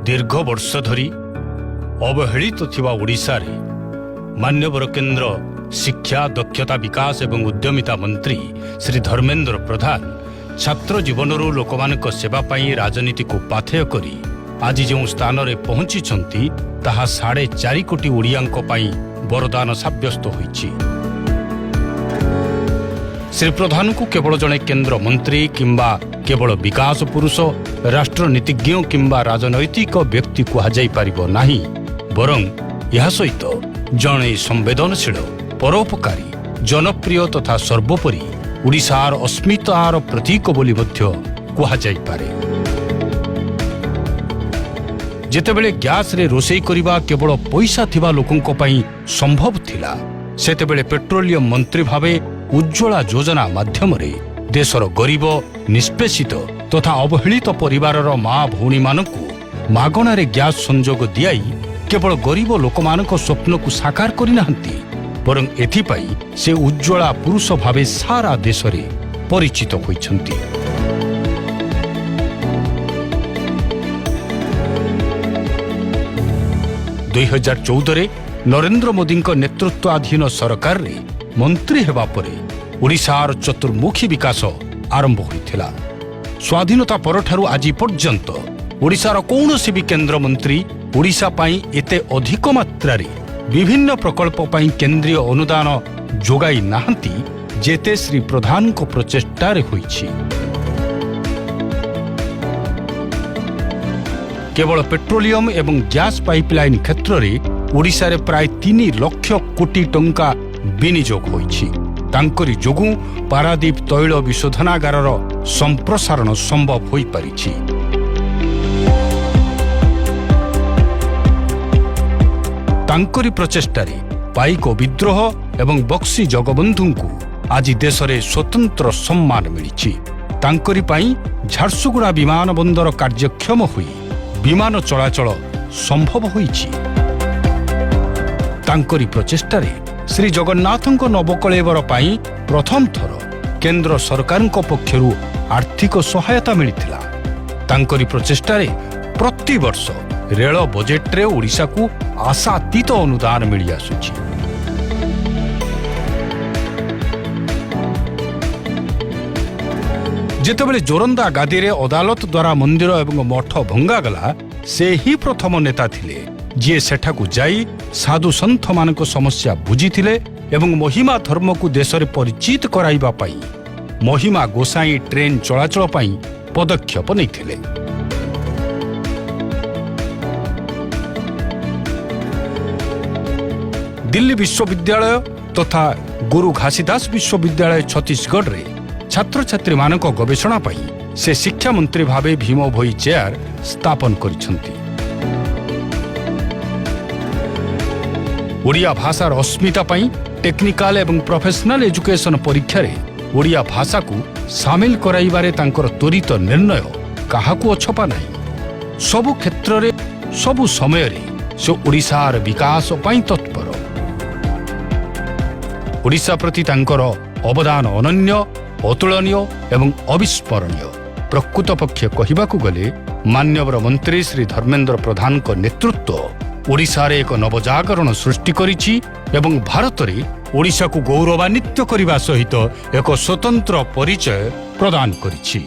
दीर्घ वर्ष धरी अवहेलित थिबा ओडिशा रे मान्यवर केंद्र शिक्षा दक्षता विकास एवं उद्यमिता मंत्री श्री धर्मेंद्र प्रधान छात्र जीवनरू लोकमानक सेवा पाई राजनीति को पाथेय करी आज जो स्थान रे पहुंची छंती ताहा 4.5 कोटी ओडियांक पाई वरदान साब्यस्त होईछि। श्री प्रधान को केवल जड़े केंद्र मंत्री किंबा केवल विकास पुरुष राष्ट्रनीतिज्ञ किंबा राजनैतिक व्यक्ति कहुई पारिबो नाही, बरं यह सहित जड़े संवेदनशील परोपकारी जनप्रिय तथा सर्वोपरि ओडिशार अस्मितार प्रतीक बोली मध्य कहुई पारे। जेतेबेले गैस रे रोषेई करिबा केवल पैसा थिबा लोकंक पई संभव थिला, सेतेबेले पेट्रोलियम मंत्री भावे उज्ज्वला योजना माध्यम देशर गरीब निष्पेषित तथा अवहेलित परिवारर माँ भौणी मानकु मागणारे गैस संजोग दियाई केवल गरीब लोकमानक स्वप्न को साकार करिनाहंती, बरं एथिपाई से उज्ज्वला पुरुष भावे सारा देश रे परिचित होइछंती। दुई 2014 नरेंद्र मोदी नेतृत्वाधीन सरकार रे मंत्री हेबा परे ओडिशार चतुर्मुखी विकास आरंभ होइथिला। स्वाधीनता परठारु आज पर्यंत ओडिशार कौनसी भी केंद्र मंत्री ओडिशा पाई एते अधिक मात्रा रे विभिन्न प्रकल्प पाई केंद्रीय अनुदान जोगाई नाहंती जेते श्री प्रधान को प्रचेष्टा रे होइछि। केवल पेट्रोलियम एवं गैस पाइपलाइन क्षेत्र में ओडिशा रे प्राय 3 लाख कोटी टंका विनियोग होइछि। तांकरी जोगु पारादीप तैल विशोधनागारर संप्रसारण संभव होई परिछि। तांकरी प्रचेष्टारे पाइक विद्रोह एवं बक्सी जगबंधुଙ୍କୁ आज देश रे स्वतंत्र सम्मान मिलिछि। तांकरी पाई झारसुगुड़ा विमान बंदर कार्यक्षम हुई विमान चलाचल संभव होइछि। तांकरी प्रचेष्टारे श्री जगन्नाथଙ୍କ नवकलेवर पाई प्रथम थर केंद्र सरकारଙ୍କ पक्षरु आर्थिक सहायता मिलिथिला। तांकरी प्रचेष्टारे प्रति वर्ष रेल बजेट रे ओडिशा को आशातीत अनुदान मिली आसुछि। जेतेबेले जोरंदा गादी रे अदालत द्वारा मंदिर एवं मठ भंगा गला, से ही प्रथम नेता थिले जे सेठाकु जाई साधु संत मानक समस्या बुझीथिले एवं महिमा धर्म को देश रे परिचित कराइबा पाई महिमा गोसाई ट्रेन चलाचल पाई पदक्षेप नैथिले। दिल्ली विश्वविद्यालय तथा गुरु घासीदास विश्वविद्यालय छत्तीसगढ़ रे छात्र छात्री मानक गवेषणा पाई से शिक्षा मंत्री भावे भीम भोई चेयर स्थापन करिसंती। ओडिया भाषार अस्मिता पाई टेक्निकल एवं प्रोफेशनल एजुकेशन परीक्षा रे ओडिया भाषा को सामिल कराइबारे तांकर त्वरित निर्णय काहाकू अछपा नाही। सबु क्षेत्र रे सबु समय रे से ओडिशार विकास पाई तत्पर। ओडिशा प्रति तांकर अवदान अनन्य अतुलनीय एवं अविस्मरणीय। प्रकृत पक्षे कहिबाकू गले मान्यवर मंत्री श्री धर्मेंद्र प्रधान को नेतृत्व ओडिशा रे एक नवजागरण सृष्टि करिछि एवं भारत रे ओडिशा को गौरवान्वित करिबा सहित एक स्वतंत्र परिचय प्रदान करिछि।